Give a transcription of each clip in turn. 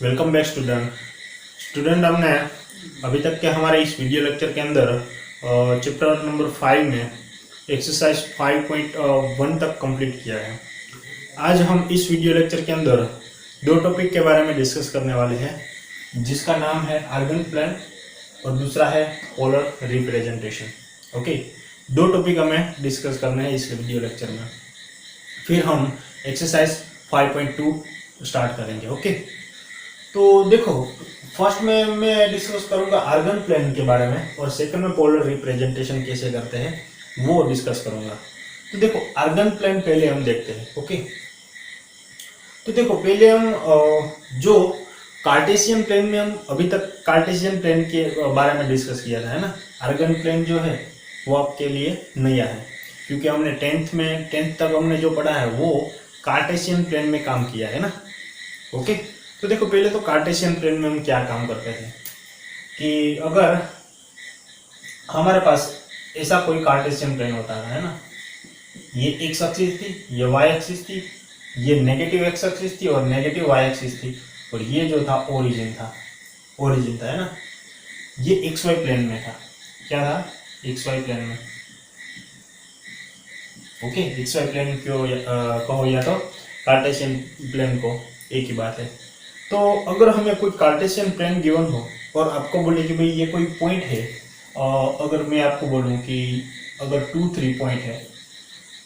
Welcome back student हमने अभी तक के हमारे इस वीडियो लेक्चर के अंदर चैप्टर नंबर 5 में एक्सरसाइज 5.1 तक कंप्लीट किया है। आज हम इस वीडियो लेक्चर के अंदर दो टॉपिक के बारे में डिस्कस करने वाले हैं, जिसका नाम है आर्गन प्लेन और दूसरा है पोलर रिप्रेजेंटेशन। ओके, दो टॉपिक हमें डिस्कस करने हैं इस वीडियो लेक्चर में। फिर हम एक्सरसाइज 5.2 स्टार्ट करेंगे। ओके, तो देखो, फर्स्ट में मैं डिस्कस करूंगा आर्गन प्लेन के बारे में और सेकंड में पोलर रिप्रेजेंटेशन कैसे करते हैं वो डिस्कस करूंगा। तो देखो, आर्गन प्लेन पहले हम देखते हैं। ओके, तो देखो पहले हम जो कार्टेशियन प्लेन में हम अभी तक कार्टेशियन प्लेन के बारे में डिस्कस किया था, है ना। आर्गन प्लेन जो है वो आपके लिए नया है, क्योंकि हमने टेंथ तक हमने जो पढ़ा है वो कार्टेशियन प्लेन में काम किया है ना। ओके, तो देखो पहले तो कार्टेशियन प्लेन में हम क्या काम करते थे कि अगर हमारे पास ऐसा कोई कार्टेशियन प्लेन होता है ना, ये एक्स एक्सिस थी, ये वाई एक्सिस थी, ये नेगेटिव एक्स एक्सिस थी और नेगेटिव वाई एक्सिस थी, और ये जो था ओरिजिन था है ना। ये एक्स वाई प्लेन में था। क्या था? एक्स वाई प्लेन में। ओके, एक्स वाई प्लेन क्यों कहो या तो कार्टेशियन प्लेन को, एक ही बात है। तो अगर हमें कोई कार्टेशियन प्लेन गिवन हो और आपको बोले कि भाई ये कोई पॉइंट है, अगर मैं आपको बोलूं कि अगर 2-3 पॉइंट है,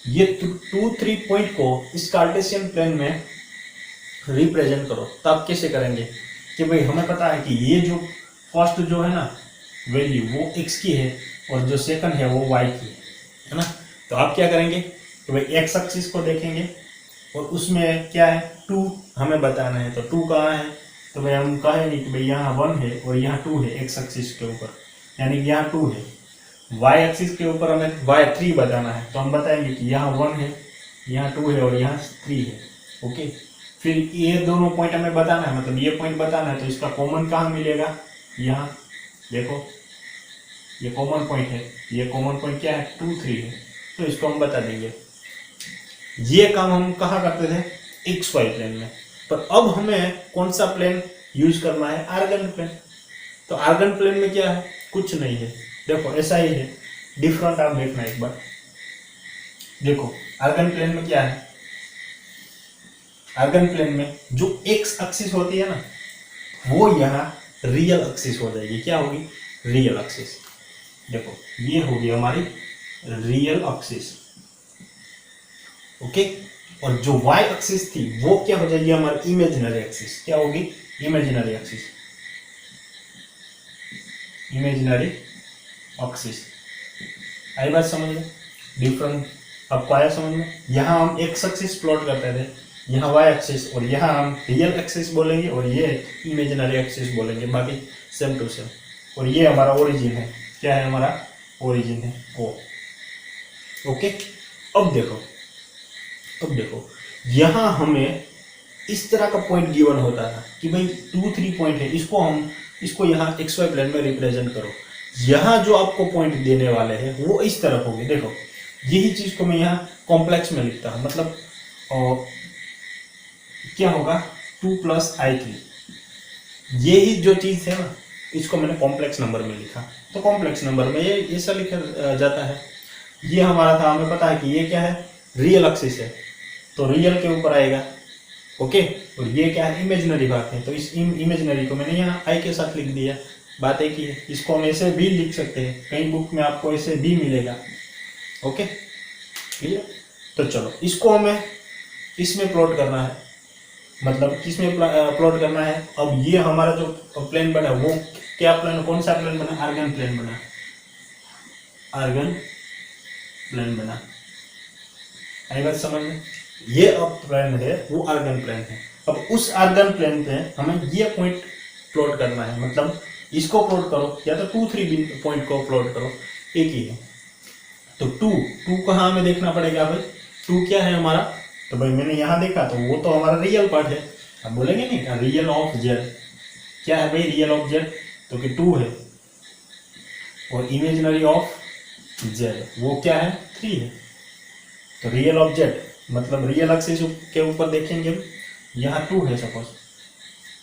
ये 2-3 पॉइंट को इस कार्टेशियन प्लेन में रिप्रेजेंट करो, तो आप कैसे करेंगे कि भाई हमें पता है कि ये जो फर्स्ट जो है ना वैल्यू वो x की है और जो सेकंड है वो y की है ना। तो आप क्या करेंगे कि भाई x एक्सिस को देखेंगे और उसमें क्या है 2 हमें बताना है। तो 2 कहाँ है? तो भाई हम कहेंगे कि भाई यहाँ 1 है और यहाँ 2 है x एक्सिस के ऊपर, यानी कि यहाँ 2 है। y एक्सिस के ऊपर हमें y3 बताना है, तो हम बताएंगे कि यहाँ 1 है, यहाँ 2 है और यहाँ 3 है। ओके, फिर ये दोनों पॉइंट हमें बताना है, मतलब ये पॉइंट बताना है, तो इसका कॉमन कहाँ मिलेगा? यहाँ देखो, ये कॉमन पॉइंट है, ये कॉमन पॉइंट क्या है? 2-3 है, तो इसको हम बता देंगे। ये काम हम कहाँ करते थे? एक्स वाई प्लेन में। पर अब हमें कौन सा प्लेन यूज करना है? Argand plane. तो आर्गन प्लेन में क्या है? कुछ नहीं है। देखो ऐसा ही है, डिफरेंट आप देखना एक बार। देखो आर्गन प्लेन में क्या है? आर्गन प्लेन में जो एक्स एक्सिस होती है ना, वो यहाँ रियल एक्सिस हो जाएगी। क्या होगी? Real axis. देखो ये होगी हमारी रियल एक्सिस। ओके, और जो y एक्सिस थी वो क्या हो जाएगी? हमारी इमेजिनरी एक्सिस। क्या होगी? Imaginary axis. Imaginary axis. आई बात समझ में? डिफरेंट आपको आया समझ में? यहाँ हम एक्स एक्सिस प्लॉट करते थे, यहाँ y एक्सिस, और यहाँ हम रियल एक्सिस बोलेंगे और ये इमेजिनरी एक्सिस बोलेंगे, बाकी सेम टू सेम। और ये हमारा ओरिजिन है। क्या है? हमारा ओरिजिन है ओ। ओके, अब देखो यहाँ हमें इस तरह का पॉइंट गिवन होता था कि भाई 2-3 पॉइंट है, इसको यहाँ एक्स वाई प्लेन में रिप्रेजेंट करो। यहाँ जो आपको पॉइंट देने वाले हैं वो इस तरह होंगे। देखो यही चीज को मैं यहाँ कॉम्प्लेक्स में लिखता हूँ, मतलब क्या होगा? 2 + i3। यही जो चीज है ना, इसको मैंने कॉम्प्लेक्स नंबर में लिखा। तो कॉम्प्लेक्स नंबर में ये ऐसा लिखा जाता है। ये हमारा था, हमें पता है कि ये क्या है? रियल एक्सिस है, तो रियल के ऊपर आएगा। ओके, और ये क्या है? इमेजिनरी बात है, तो इस इमेजिनरी को मैंने यहाँ आई के साथ लिख दिया। बात एक ही है। इसको हम ऐसे भी लिख सकते हैं, कई बुक में आपको ऐसे भी मिलेगा। Okay clear? तो चलो इसको हमें इसमें प्लॉट करना है, मतलब किसमें प्लॉट करना है? अब ये हमारा जो प्लेन बना वो क्या प्लेन, कौन सा प्लेन बना? आर्गन प्लेन बना। आर्गन प्लेन बना। आई बात समझ में? ये अब प्लेन है वो आर्गन प्लेन है। अब उस आर्गन प्लेन पे हमें ये पॉइंट प्लॉट करना है, मतलब इसको प्लॉट करो या तो 2-3 पॉइंट को प्लॉट करो, एक ही है। तो 2 कहाँ हमें देखना पड़ेगा भाई? 2 क्या है हमारा? तो भाई मैंने यहाँ देखा, तो वो तो हमारा रियल पार्ट है। अब बोलेंगे नहीं रियल ऑफ जेड। क्या है भाई रियल ऑफ जेड? तो कि 2 है, और इमेजिनरी ऑफ जेड वो क्या है? 3 है। तो रियल ऑब्जेक्ट मतलब रियल एक्सिस के ऊपर देखेंगे, यहाँ 2 है सपोज।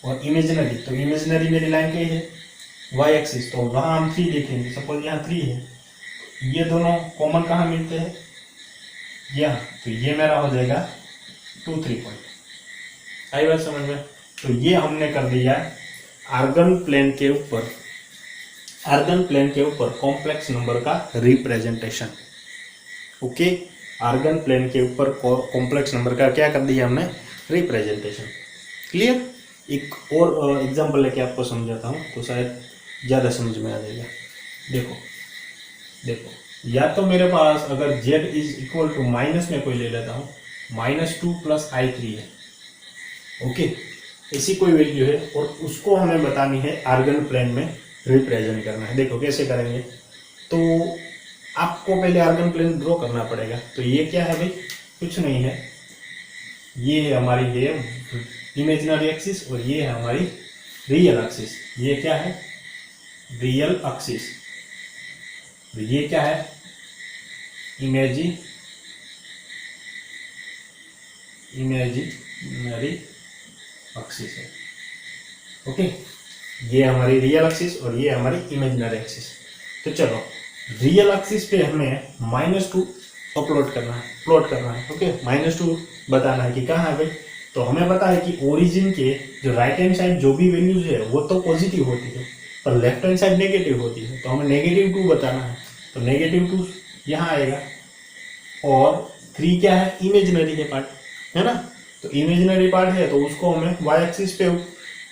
और इमेजिनरी, तो इमेजिनरी मेरी लाइन क्या है, वाई एक्सिस, तो वहाँ हम 3 लिखेंगे, सपोज यहाँ 3 है, ये दोनों कॉमन कहाँ मिलते हैं, यहाँ, तो ये मेरा हो जाएगा 2 3 पॉइंट। आई बात समझ में। तो ये हमने कर दिया आर्गन प्लेन के ऊपर, आर्गन प्लेन के ऊपर कॉम्प्लेक्स नंबर का रिप्रेजेंटेशन। ओके, आर्गन प्लेन के ऊपर कॉम्प्लेक्स नंबर का क्या कर दिया हमने, रिप्रेजेंटेशन। क्लियर। एक और एग्जांपल लेके आपको समझाता हूँ तो शायद ज़्यादा समझ में आ जाएगा। देखो देखो, या तो मेरे पास अगर z is equal to minus में कोई ले लेता हूँ, -2 + i3 है। ओके, ऐसी कोई वैल्यू है और उसको हमें बतानी है आर्गन प्लेन में रिप्रेजेंट करना है। देखो कैसे करेंगे, तो आपको पहले आर्गन प्लेन ड्रॉ करना पड़ेगा। तो ये क्या है भाई, कुछ नहीं है, ये हमारी है इमेजिनरी एक्सिस और ये है हमारी रियल एक्सिस। ये क्या है, रियल एक्सिस, ये क्या है, इमेजिनरी एक्सिस है। ओके, ये हमारी रियल एक्सिस और ये हमारी इमेजिनरी एक्सिस। तो चलो, रियल एक्सिस पे हमें -2 अपलोड करना है, प्लॉट करना है। ओके, -2 बताना है कि कहाँ है भाई। तो हमें पता है कि ओरिजिन के जो राइट हैंड साइड जो भी वैल्यूज है वो तो पॉजिटिव होती है, पर लेफ्ट हैंड साइड नेगेटिव होती है। तो हमें -2 बताना है, तो -2 यहाँ आएगा। और 3 क्या है, इमेजिनरी है पार्ट, है ना। तो इमेजिनरी पार्ट है तो उसको हमें वाई एक्सिस पे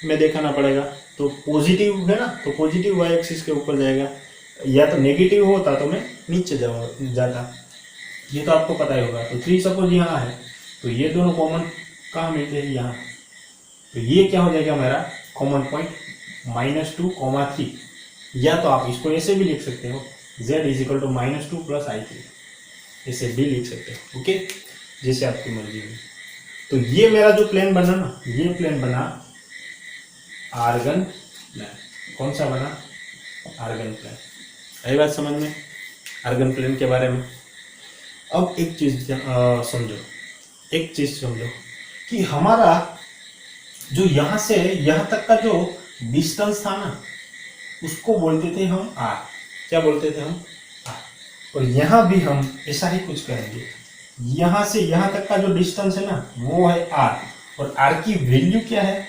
में दिखाना पड़ेगा। तो पॉजिटिव है ना, तो पॉजिटिव वाई एक्सिस के ऊपर जाएगा, या तो नेगेटिव होता तो मैं नीचे जाता, ये तो आपको पता ही होगा। तो 3 सपोज यहाँ है, तो ये दोनों कॉमन कहाँ मिलते हैं, यहाँ। तो ये क्या हो जाएगा मेरा कॉमन पॉइंट, -2, 3। या तो आप इसको ऐसे भी लिख सकते हो, z is equal to -2 + i3, ऐसे भी लिख सकते हो। ओके, जैसे आपकी मर्जी है। तो ये मेरा जो प्लेन बना ना, ये प्लेन बना आर्गन प्लेन। कौन सा बना, आर्गन प्लेन। आई बात समझ में आर्गन प्लेन के बारे में। अब एक चीज समझो, एक चीज समझो कि हमारा जो यहाँ से यहाँ तक का जो डिस्टेंस था ना, उसको बोलते थे हम r। क्या बोलते थे हम, r। और यहाँ भी हम ऐसा ही कुछ करेंगे, यहाँ से यहाँ तक का जो डिस्टेंस है ना वो है r, और r की वैल्यू क्या है,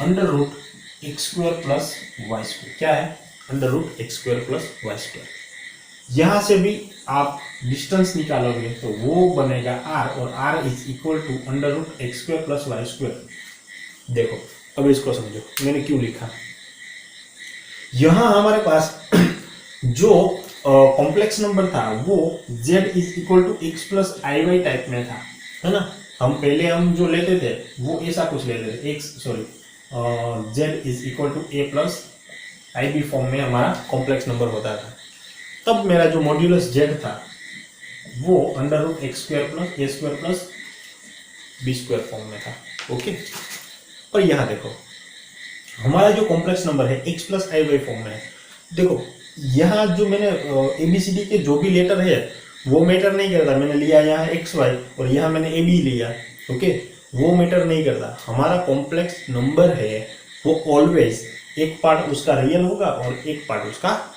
√x² + y²। क्या है, √x² + y²। यहाँ से भी आप डिस्टेंस निकालोगे तो वो बनेगा r, और r is equal to √x² + y²। देखो अब इसको समझो मैंने क्यों लिखा। यहाँ हमारे पास जो कॉम्प्लेक्स नंबर था वो z is equal to x + iy type में था, है ना। हम पहले हम जो लेते थे वो ऐसा कुछ लेते थे, z is equal to a + ib form में हमारा कॉम्प्लेक्स नंबर होता था। तब मेरा जो मॉड्यूलस z था वो √x² + a² + b² फॉर्म में था। ओके, पर यहाँ देखो हमारा जो कॉम्प्लेक्स नंबर है x + iy फॉर्म में है। देखो यहाँ जो मैंने ABCD के जो भी लेटर है वो मैटर नहीं करता, मैंने लिया यहाँ XY और यहाँ मैंने AB लिया। ओके, वो मैटर नहीं करता। हमारा कॉम्प्लेक्स नंबर है वो ऑलवेज एक पार्ट उसका रियल होगा और एक पार्ट उसका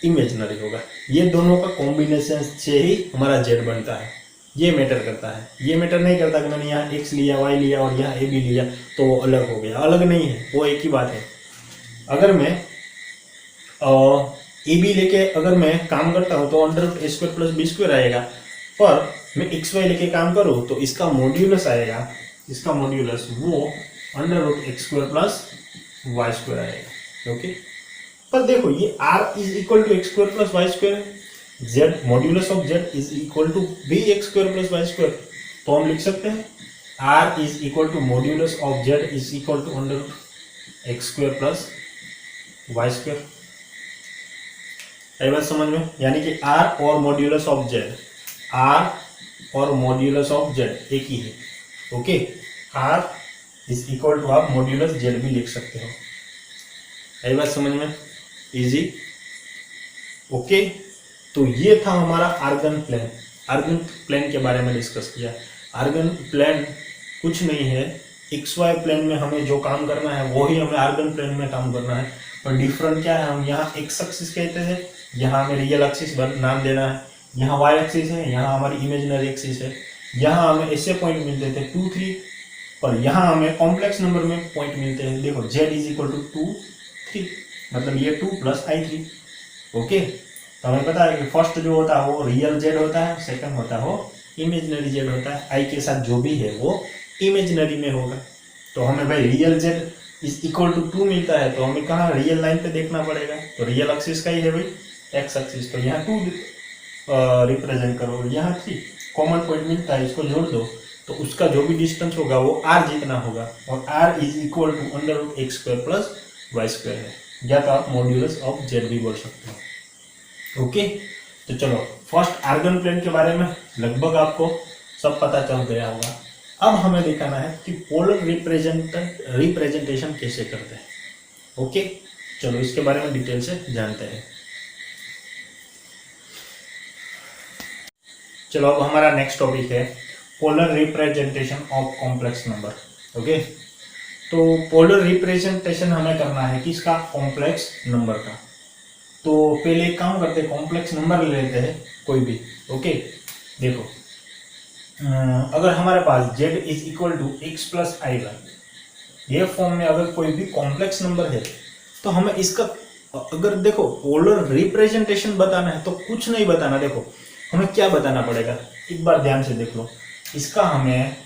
इमेजिनरी होगा। ये दोनों का कॉम्बिनेशन से ही हमारा z बनता है, ये मैटर करता है। ये मैटर नहीं करता कि मैंने यहाँ x लिया, y लिया और यहाँ AB लिया तो वो अलग हो गया, अलग नहीं है, वो एक ही बात है। अगर मैं AB लेके अगर मैं काम करता हूँ तो √a² + b² आएगा, पर मैं xy लेके काम करूँ तो इसका मॉड्यूलस आएगा, इसका मॉड्यूलस वो √x² + y² आएगा। ओके, पर देखो ये r is equal to x² + y² है, z modulus of z is equal to bx² + y²। तो हम लिख सकते हैं r is equal to modulus of z is equal to √x² + y²। आई बात समझ में, यानी कि r और मॉड्यूलस ऑफ z, r और मॉड्यूलस ऑफ z एक ही है। Okay, r is equal to आप मॉड्यूलस z भी लिख सकते हो। आई बात समझ में, इजी। ओके, तो ये था हमारा आर्गन प्लेन। आर्गन प्लेन के बारे में डिस्कस किया। आर्गन प्लेन कुछ नहीं है, एक्स वाई प्लेन में हमें जो काम करना है वो ही हमें आर्गन प्लेन में काम करना है। पर डिफरेंट क्या है, हम यहाँ एक्स एक्सिस कहते हैं, यहाँ हमें रियल एक्सिस नाम देना है, यहाँ वाई एक्सिस है, यहाँ हमारी इमेजिनरी एक्सिस है। यहाँ हमें ऐसे पॉइंट मिलते थे 2 3, पर यहाँ हमें कॉम्प्लेक्स नंबर में पॉइंट मिलते हैं। देखो z इज इक्वल टू 2 3, मतलब ये 2 प्लस i3। ओके, तो हमें पता है कि फर्स्ट जो होता है वो रियल z होता है, सेकंड होता है वो इमेजिनरी z होता है। i के साथ जो भी है वो इमेजिनरी में होगा। तो हमें भाई real z is equal to 2 मिलता है, तो हमें कहाँ रियल लाइन पे देखना पड़ेगा, तो रियल एक्सिस का ही है भाई एक्स एक्सिस, तो यहाँ 2 रिप्रेजेंट करो, यहाँ 3 कॉमन पॉइंट मिलता है, इसको जोड़ दो तो उसका जो भी डिस्टेंस होगा वो r जितना होगा, और r is equal to under root x square plus y square है, या तो आप मॉड्यूलस ऑफ z भी बोल सकते हो। ओके, तो चलो फर्स्ट आर्गन प्लेन के बारे में लगभग आपको सब पता चल गया होगा। अब हमें दिखाना है कि पोलर रिप्रेजेंटेशन कैसे करते हैं। ओके, चलो इसके बारे में डिटेल से जानते हैं। चलो अब हमारा नेक्स्ट टॉपिक है polar representation of complex number. Okay, तो पोलर रिप्रेजेंटेशन हमें करना है किसका, कॉम्प्लेक्स नंबर का। तो पहले एक काम करते हैं, कॉम्प्लेक्स नंबर ले लेते हैं कोई भी। ओके, देखो अगर हमारे पास z is equal to x plus i y, ये फॉर्म में अगर कोई भी कॉम्प्लेक्स नंबर है तो हमें इसका, अगर देखो पोलर रिप्रेजेंटेशन बताना है तो कुछ नहीं बताना, देखो हमें क्या बताना पड़ेगा, एक बार ध्यान से देख लो। इसका हमें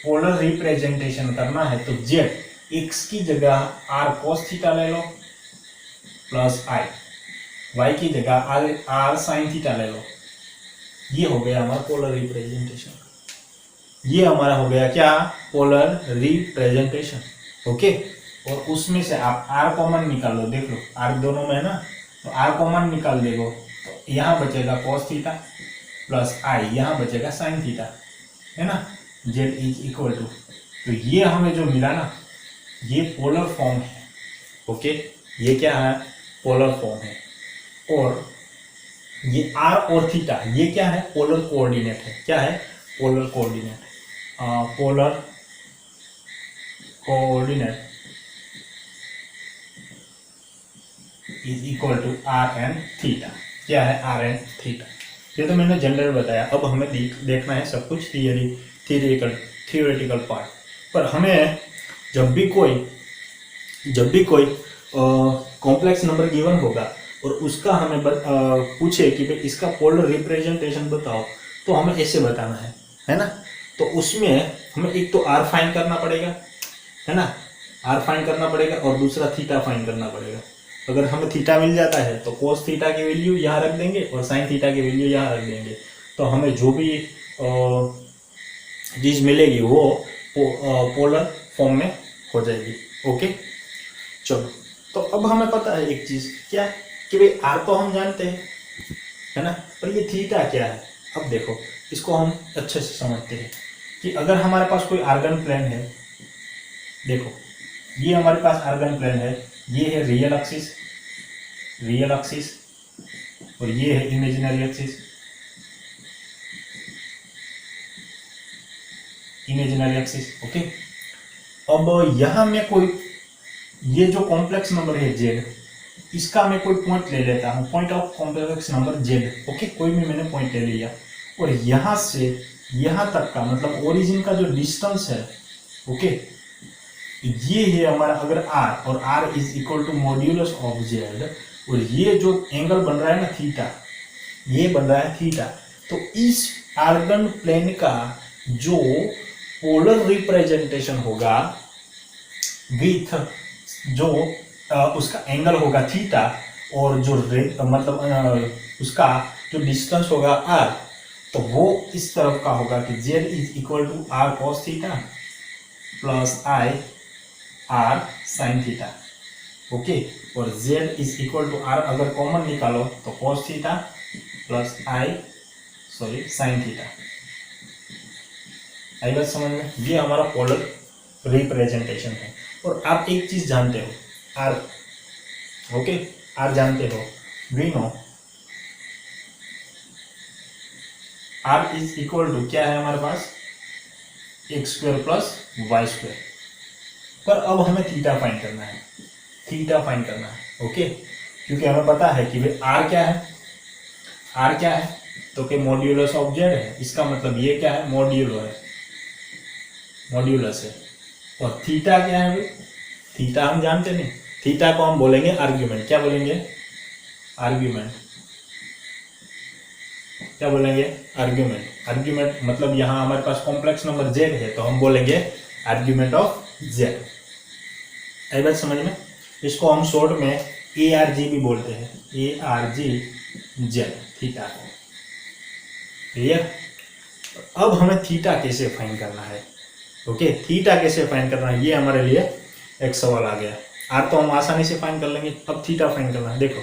पोलर रिप्रेजेंटेशन करना है तो z x की जगह r cos थीटा ले लो प्लस i, y की जगह r sin थीटा ले लो। ये हो गया हमारा पोलर रिप्रेजेंटेशन, ये हमारा हो गया क्या, पोलर रिप्रेजेंटेशन। ओके, और उसमें से आप r कॉमन निकाल लो, देख लो r दोनों में है ना, तो r कॉमन निकाल देगो तो यहाँ बचेगा cos थीटा प्लस i, यहाँ बचेगा sin थीटा, है ना। z इज इक्वल टू, तो ये हमें जो मिला ना ये पोलर फॉर्म है। ओके, ये क्या है, पोलर फॉर्म है। और ये r और थीटा ये क्या है, पोलर कोऑर्डिनेट है। क्या है, polar coordinate, polar coordinate is equal to r and theta. क्या है, आर एन थीटा। ये तो मैंने जनरल बताया, अब हमें देखना है सब कुछ थियोरेटिकल पार्ट। पर हमें जब भी कोई कॉम्प्लेक्स नंबर गिवन होगा और उसका हमें पूछे कि भाई इसका पोलर रिप्रेजेंटेशन बताओ, तो हमें ऐसे बताना है ना। तो उसमें हमें एक तो आर फाइंड करना पड़ेगा, है ना, आर फाइंड करना पड़ेगा, और दूसरा थीटा फाइंड करना पड़ेगा। अगर हमें थीटा मिल जाता है तो कोस थीटा की वैल्यू यहाँ रख देंगे और साइन थीटा की वैल्यू यहाँ रख देंगे, तो हमें जो भी चीज मिलेगी वो पोलर फॉर्म में हो जाएगी। ओके, चलो तो अब हमें पता है एक चीज क्या कि भाई आर तो हम जानते हैं, है ना, पर ये थीटा क्या है। अब देखो इसको हम अच्छे से समझते हैं कि अगर हमारे पास कोई आर्गन प्लेन है, देखो ये हमारे पास आर्गन प्लेन है, ये है रियल एक्सिस और ये है इमेजिनरी एक्सिस। ओके, अब यहां में कोई ये जो कॉम्प्लेक्स नंबर है z, इसका मैं कोई पॉइंट ले लेता हूं, point of complex number z। Okay, कोई भी मैंने पॉइंट ले लिया और यहां से यहां तक का मतलब ओरिजिन का जो डिस्टेंस है, ओके, ये है हमारा अगर r, और r is equal to modulus of z, और ये जो एंगल बन रहा है ना थीटा, ये बन रहा है थीटा। तो इस आर्गन प्लेन का जो पोलर रिप्रेजेंटेशन होगा विथ जो उसका एंगल होगा थीटा, और जो मतलब उसका जो डिस्टेंस होगा r, तो वो इस तरफ का होगा कि z is equal to r cos theta plus i r sin theta. Okay, और z is equal to r अगर कॉमन निकालो तो cos theta plus sin theta. आई बात समझ में, ये हमारा पोलर रिप्रेजेंटेशन है। और आप एक चीज जानते हो, r, ओके, r जानते हो, we know r is equal to क्या है हमारे पास, x square plus y square. पर अब हमें थीटा फाइंड करना है, थीटा फाइंड करना है। ओके, क्योंकि हमें पता है कि भाई आर क्या है, आर क्या है तो कि मॉड्यूलस ऑफ जेड है, इसका मतलब ये क्या है, मॉड्यूलो है, मॉड्यूलस है। और थीटा क्या है भाई, थीटा हम जानते नहीं, थीटा को हम बोलेंगे आर्ग्यूमेंट। क्या बोलेंगे, आर्ग्यूमेंट। क्या बोलेंगे, आर्ग्यूमेंट। आर्ग्यूमेंट मतलब यहाँ हमारे पास कॉम्प्लेक्स नंबर जेड है तो हम बोलेंगे आर्ग्यूमेंट ऑफ जेड। आई बात समझ में। इसको हम शॉर्ट में ए आर जी भी बोलते हैं, A R G Z, theta. Clear. अब हमें थीटा कैसे फाइंड करना है। ओके, थीटा कैसे फाइंड करना है, ये हमारे लिए एक सवाल आ गया। आर तो हम आसानी से फाइंड कर लेंगे, अब थीटा फाइंड करना है। देखो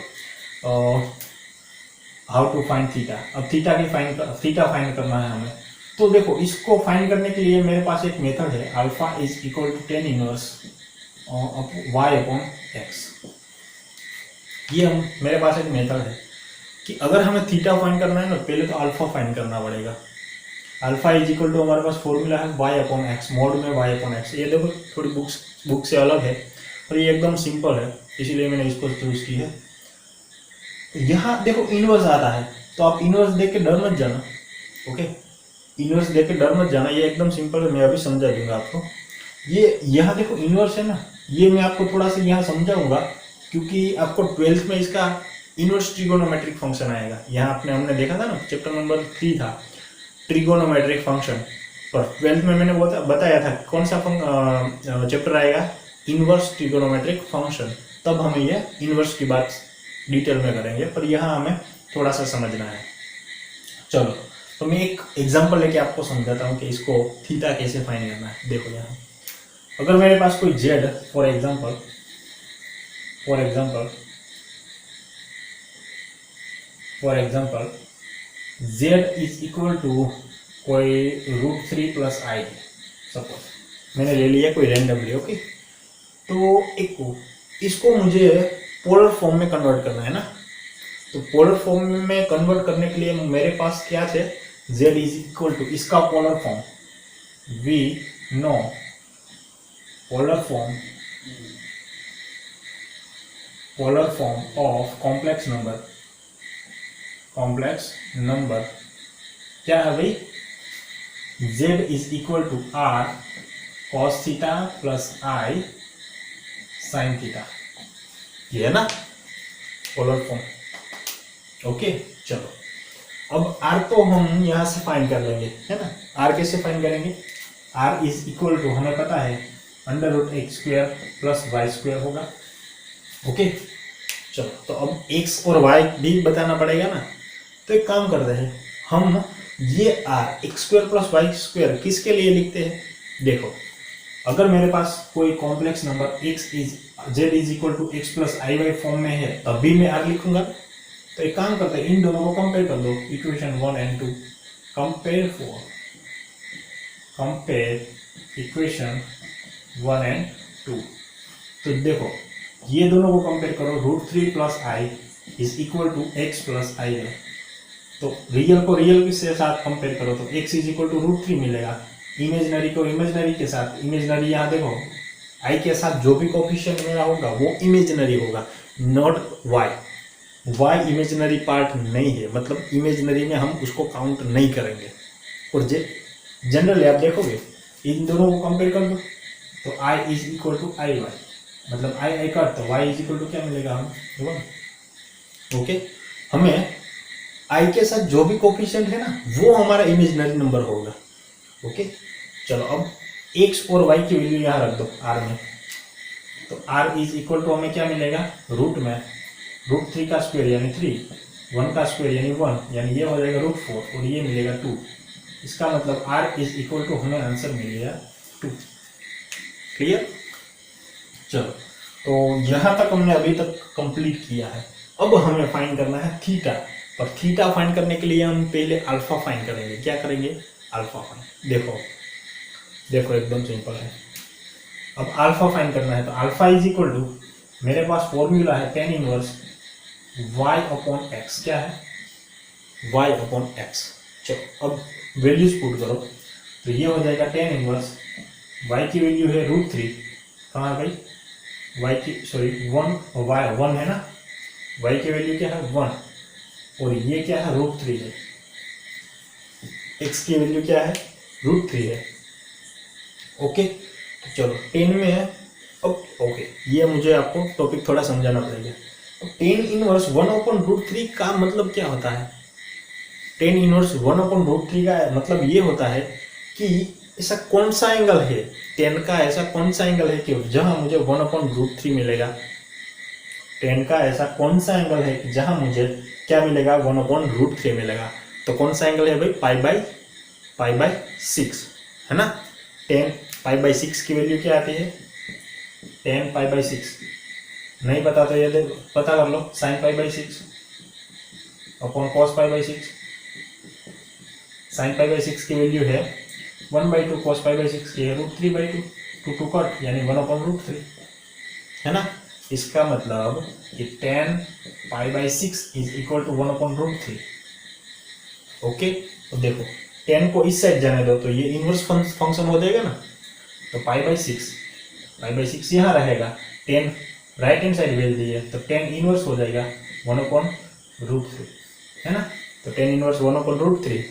हाउ टू फाइंड थीटा। अब थीटा फाइंड करना है हमें। तो देखो इसको फाइंड करने के लिए मेरे पास एक मेथड है, alpha is equal to tan inverse y upon x. ये मेरे पास एक मेथड है कि अगर हमें थीटा फाइंड करना है ना, पहले तो अल्फा फाइंड करना पड़ेगा। अल्फा इज इक्वल टू हमारे पास फॉर्मूला है y अपॉन एक्स, मोड में y अपॉन एक्स। ये देखो थोड़ी बुक से अलग है और ये एकदम सिंपल है, इसीलिए मैंने इसको चूज की है। यहाँ देखो इनवर्स आता है तो आप इनवर्स देख के डर मत जाना। ओके, इनवर्स देख के डर मत जाना, ये एकदम सिंपल है, मैं अभी समझा दूंगा आपको। ये यहाँ देखो इनवर्स है ना, ये मैं आपको थोड़ा सा यहाँ समझाऊंगा क्योंकि आपको 12th में इसका इनवर्स ट्रिगोनोमेट्रिक फंक्शन आएगा। यहाँ हमने देखा था ना, चैप्टर नंबर 3 था ट्रिगोनोमेट्रिक फंक्शन, और 12th में मैंने बताया था कौन सा चैप्टर आएगा, इनवर्स ट्रिगोनोमेट्रिक फंक्शन। तब हमें ये इनवर्स की बात डिटेल में करेंगे, पर यहाँ हमें थोड़ा सा समझना है। चलो तो मैं एक एग्जांपल लेके आपको समझाता हूँ कि इसको थीटा कैसे फाइंड करना है। देखो यहाँ अगर मेरे पास कोई z for example z is equal to कोई √3 + i, सपोज मैंने ले लिया कोई रैंडमली। ओके, तो इसको मुझे पोलर फॉर्म में कन्वर्ट करना है ना, तो पोलर फॉर्म में कन्वर्ट करने के लिए मेरे पास क्या थे, z इज इक्वल टू इसका polar form, we know polar form of complex number क्या है भाई, z is equal to r cos theta plus i sin theta. ये है ना पोलर फॉर्म। ओके, चलो अब r तो हम यहाँ से फाइंड कर लेंगे, है ना। r कैसे फाइंड करेंगे, r इज इक्वल टू हमें पता है √x² + y² होगा। ओके, चलो तो अब x और y भी बताना पड़ेगा ना, तो एक काम करते हैं हम, ये x² + y² किसके लिए लिखते हैं। देखो अगर मेरे पास कोई complex number z is equal to x + iy form में है तब भी मैं r लिखूंगा। तो एक काम करते हैं इन दोनों को कंपेयर कर दो, इक्वेशन 1 और 2, कंपेयर इक्वेशन 1 और 2। तो देखो ये दोनों को कंपेयर करो, √3 + i is equal to x + iy। तो रियल को रियल के साथ कंपेयर करो तो x इज इक्वल टू √3 मिलेगा, इमेजिनरी को इमेजिनरी के साथ, इमेजिनरी यहाँ देखो i के साथ जो भी कोफिशिएंट मेरा होगा वो इमेजिनरी होगा, नॉट y इमेजिनरी पार्ट नहीं है, मतलब इमेजिनरी में हम उसको काउंट नहीं करेंगे। और जनरली आप देखोगे इन दोनों को कंपेयर कर दो तो i is equal to iy, मतलब i कट तो y इज इक्वल टू क्या मिलेगा हम 1। ओके, हमें i के साथ जो भी कोफिशिएंट है ना वो हमारा इमेजिनरी नंबर होगा। ओके, चलो अब x और y की वैल्यू यहाँ रख दो r में, तो r इज इक्वल टू हमें क्या मिलेगा, रूट में √3 का स्क्वायर यानी 3, 1 का स्क्वायर यानी 1, यानी ये हो जाएगा √4 और ये मिलेगा 2। इसका मतलब r इज इक्वल टू हमें आंसर मिलेगा 2। क्लियर। चलो तो यहाँ तक हमने अभी तक कंप्लीट किया है। अब हमें फाइंड करना है थीटा, और थीटा फाइंड करने के लिए हम पहले अल्फा फाइंड करेंगे। क्या करेंगे, अल्फा फाइंड। देखो एकदम सिंपल है। अब अल्फा फाइंड करना है तो अल्फा इज इक्वल टू, मेरे पास फॉर्मूला है tan inverse y upon x। क्या है, y अपॉन x। चलो अब वैल्यूज पुट करो तो ये हो जाएगा tan इनवर्स y की वैल्यू है √3 कहाँ गई, y की सॉरी 1 y 1 है ना, y की वैल्यू क्या है 1 और ये क्या है √3 है, x की वैल्यू क्या है √3 है। ओके तो चलो 10 में है अब। ओके ये मुझे आपको टॉपिक थोड़ा समझाना पड़ेगा। अब 10 इनवर्स 1/√3 का मतलब क्या होता है, 10 इनवर्स 1/√3 का मतलब ये होता है कि ऐसा कौन सा एंगल है 10 का, ऐसा कौन सा एंगल है कि जहां मुझे 1/√3 मिलेगा। 10 का ऐसा कौन सा एंगल है कि जहां मुझे क्या मिलेगा 1/√3 मिलेगा। तो कौन सा एंगल है भाई, पाई बाई 6 है ना। 10 पाई/6 की वैल्यू क्या आती है 10 पाई/6, नहीं पता तो ये पता कर लो, sin पाई/6 अपॉन cos पाई/6। sin पाई/6 की वैल्यू है 1/2, cos पाई/6 की है √3/2, 2 कट यानी 1/√3 है ना। इसका मतलब कि 10 पाई/6 इज इक्वल टू 1/√3। ओके तो देखो 10 को इस साइड जाने दो तो ये इनवर्स फंक्शन हो जाएगा ना, तो पाई/6 यहाँ रहेगा, 10 राइट हैंड साइड भेज दिए तो 10 इनवर्स हो जाएगा 1/√3 है ना। तो 10 इनवर्स 1/√3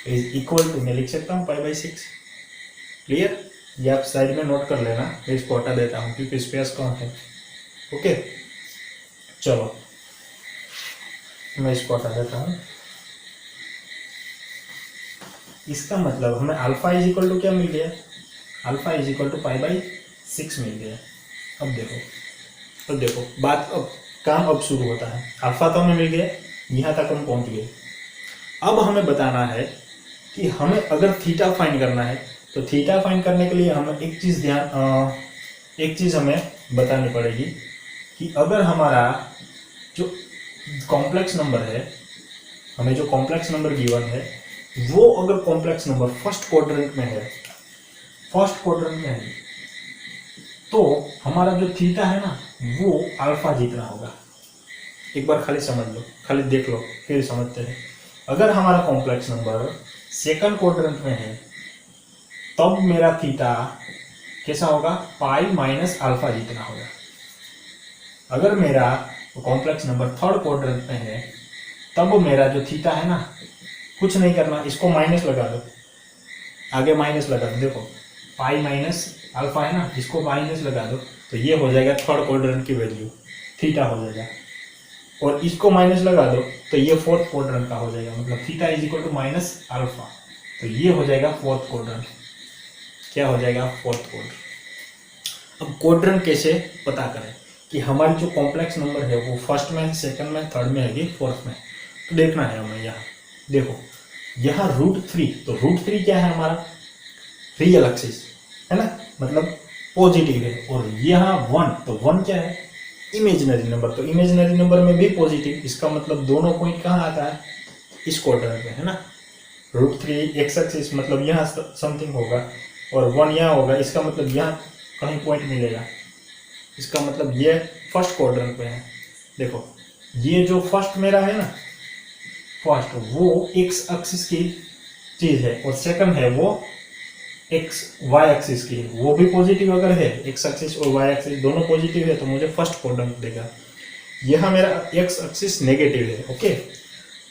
इज इक्वल टू, मैं लिख सकता हूँ पाई/6। क्लियर, ये आप साइड में नोट कर लेना, मैं इसको हटा देता हूँ क्योंकि स्पेस कम है। ओके चलो मैं इसको हटा देता हूँ। इसका मतलब हमें अल्फा इज इक्वल टू क्या मिल गया, अल्फा इज इक्वल टू पाई/6 मिल गया। अब देखो बात, अब काम अब शुरू होता है। अल्फा तो हमें मिल गया, यहाँ तक हम पहुँच गए। अब हमें बताना है कि हमें अगर थीटा फाइंड करना है तो थीटा फाइंड करने के लिए हमें एक चीज़ हमें बतानी पड़ेगी कि अगर हमारा जो कॉम्प्लेक्स नंबर है, हमें जो कॉम्प्लेक्स नंबर गिवन है वो अगर कॉम्प्लेक्स नंबर फर्स्ट क्वाड्रेंट में है, तो हमारा जो थीटा है ना वो अल्फा जितना होगा। एक बार खाली समझ लो, खाली देख लो फिर समझते हैं। अगर हमारा कॉम्प्लेक्स नंबर सेकंड क्वाड्रेंट में है तब मेरा थीटा कैसा होगा, पाई माइनस अल्फा जितना होगा। अगर मेरा कॉम्प्लेक्स नंबर थर्ड क्वाड्रेंट में है तब मेरा जो थीटा है ना, कुछ नहीं करना, इसको माइनस लगा दो, आगे माइनस लगा दो, देखो पाई माइनस अल्फा है ना, इसको माइनस लगा दो तो ये हो जाएगा थर्ड क्वाड्रेंट की वैल्यू, थीटा हो जाएगा। और इसको माइनस लगा दो तो ये फोर्थ क्वाड्रेंट का हो जाएगा, मतलब theta is equal to minus alpha, तो ये हो जाएगा फोर्थ क्वाड्रेंट। क्या हो जाएगा, फोर्थ क्वाड्रेंट। अब क्वाड्रेंट कैसे पता करें कि हमारी जो कॉम्प्लेक्स नंबर है वो फर्स्ट में, सेकंड में, थर्ड में है कि फोर्थ में, तो देखना है हमें। यहाँ देखो, यहाँ √3, तो √3 क्या है हमारा, रियल एक्सिस है ना, मतलब पॉजिटिव है। और यहाँ 1, तो 1 क्या है, इमेजिनरी नंबर, तो इमेजिनरी नंबर में भी पॉजिटिव, इसका मतलब दोनों पॉइंट कहाँ आता है, इस क्वाड्रेंट में है ना। √3 एक्स एक्सिस मतलब यहाँ समथिंग होगा और 1 यहाँ होगा, इसका मतलब यहाँ कहीं पॉइंट मिलेगा, इसका मतलब ये फर्स्ट क्वाड्रेंट में है। देखो ये जो फर्स्ट मेरा है ना, फर्स्ट वो एक्स एक्सिस की चीज है और सेकंड है वो एक्स वाई एक्सिस की, वो भी पॉजिटिव अगर है, एक्स एक्सिस और वाई एक्सिस दोनों पॉजिटिव है तो मुझे फर्स्ट क्वाड्रेंट देगा। यहाँ मेरा एक्स एक्सिस नेगेटिव है, ओके,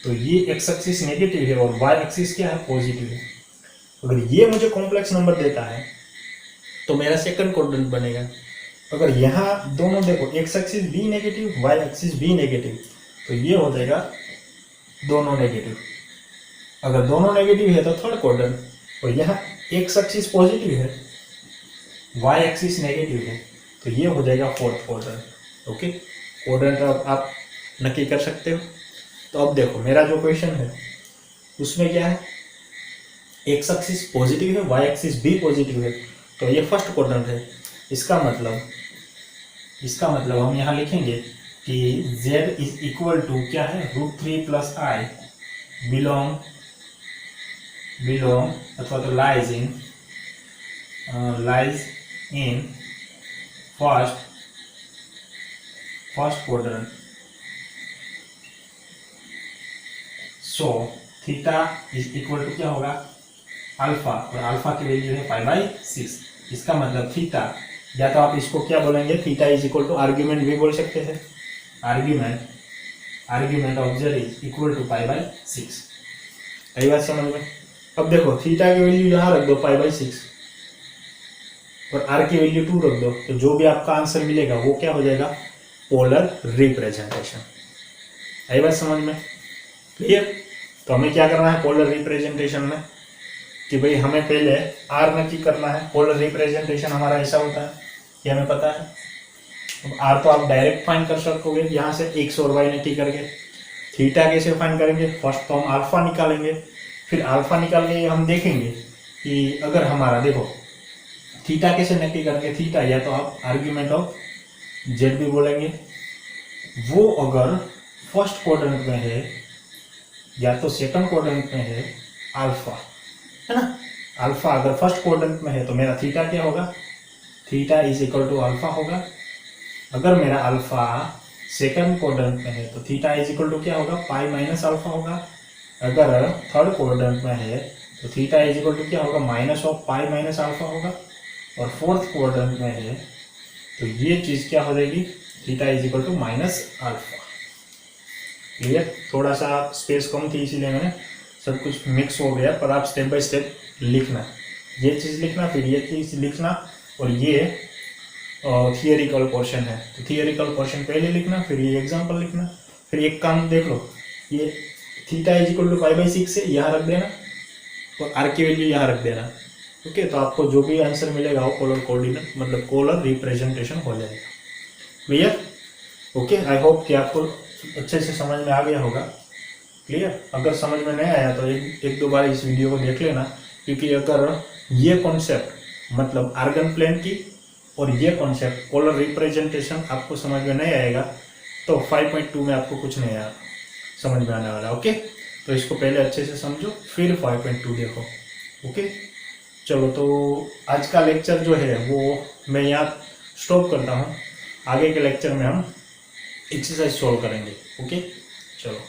तो ये एक्स एक्सिस नेगेटिव है और वाई एक्सिस क्या है, पॉजिटिव है। अगर ये मुझे कॉम्प्लेक्स नंबर देता है तो मेरा सेकंड क्वाड्रेंट बनेगा। अगर यहाँ दोनों देखो, एक्स एक्सिस भी नेगेटिव, वाई एक्सिस भी नेगेटिव, तो ये हो जाएगा दोनों नेगेटिव। अगर दोनों नेगेटिव है तो थर्ड क्वाड्रेंट, और यहाँ एक्स एक्सिस पॉजिटिव है, वाई एक्सिस नेगेटिव है, तो ये हो जाएगा फोर्थ क्वाड्रेंट। ओके, क्वाड्रेंट आप नक्की कर सकते हो। तो अब देखो मेरा जो क्वेश्चन है उसमें क्या है, एक्स एक्सिस पॉजिटिव है, वाई एक्सिस भी पॉजिटिव है, तो ये फर्स्ट क्वाड्रेंट है। इसका मतलब हम यहाँ लिखेंगे कि z इज इक्वल टू क्या है, √3 + i बिलोंग अथवा तो lies in first quadrant. So theta is equal to क्या होगा, अल्फा, और अल्फा की वैल्यू है पाई/6। इसका मतलब थीटा या तो आप इसको क्या बोलेंगे, theta is equal to argument भी बोल सकते हैं, argument of z is equal to π/6। यही बात समझ में। अब देखो थीटा की वैल्यू यहाँ रख दो π/6 और r की वैल्यू 2 रख दो, तो जो भी आपका आंसर मिलेगा वो क्या हो जाएगा, पोलर रिप्रेजेंटेशन। यही बात समझ में, क्लियर। तो हमें क्या करना है पोलर रिप्रेजेंटेशन में, कि भाई हमें पहले r नक्की करना है। पोलर रिप्रेजेंटेशन हमारा ऐसा होता है कि हमें पता है, अब r तो आप डायरेक्ट फाइंड कर सकोगे यहाँ से x और y नक्की करके। थीटा कैसे फाइंड करेंगे, फर्स्ट तो हम अल्फा निकालेंगे, फिर अल्फा निकाल के हम देखेंगे कि अगर हमारा, देखो थीटा कैसे नक्की करेंगे, थीटा या तो आप आर्ग्यूमेंट ऑफ z भी बोलेंगे, वो अगर फर्स्ट क्वाड्रेंट में है या तो सेकंड क्वाड्रेंट में है अल्फा, है ना। अल्फा अगर फर्स्ट क्वाड्रेंट में है तो मेरा थीटा क्या होगा, theta is equal to alpha होगा। अगर मेरा अल्फा सेकंड क्वाड्रेंट में है तो थीटा इज इक्वल टू क्या होगा, पाई माइनस अल्फा होगा। अगर थर्ड क्वाड्रेंट में है तो थीटा इज इक्वल टू क्या होगा, minus of pi minus alpha होगा। और फोर्थ क्वाड्रेंट में है तो ये चीज़ क्या हो जाएगी, theta is equal to minus alpha. Clear. थोड़ा सा स्पेस कम थी इसीलिए मैंने सब कुछ मिक्स हो गया, पर आप स्टेप बाय स्टेप लिखना, ये चीज़ लिखना, फिर ये चीज़ लिखना, और ये थियोरिकल पोर्शन है तो थियोरिकल पोर्शन पहले लिखना, फिर ये एग्जांपल लिखना। फिर एक काम देख लो, ये थीटा इज इक्वल टू π/6 है, यहाँ रख देना और r की वैल्यू यहाँ रख देना। ओके, तो आपको जो भी आंसर मिलेगा वो पोलर कोऑर्डिनेट मतलब पोलर रिप्रेजेंटेशन हो जाएगा। क्लियर। ओके, आई होप कि आपको अच्छे से समझ में आ गया होगा। क्लियर। अगर समझ में नहीं आया तो एक दो बार इस वीडियो को देख लेना, क्योंकि अगर ये कॉन्सेप्ट मतलब आर्गन प्लेन की और ये कॉन्सेप्ट पोलर रिप्रेजेंटेशन आपको समझ में नहीं आएगा तो 5.2 में आपको कुछ नहीं समझ में आने वाला। ओके, तो इसको पहले अच्छे से समझो, फिर 5.2 देखो। ओके, चलो तो आज का लेक्चर जो है वो मैं यहाँ स्टॉप करता हूँ। आगे के लेक्चर में हम एक्सरसाइज सॉल्व करेंगे। ओके, चलो।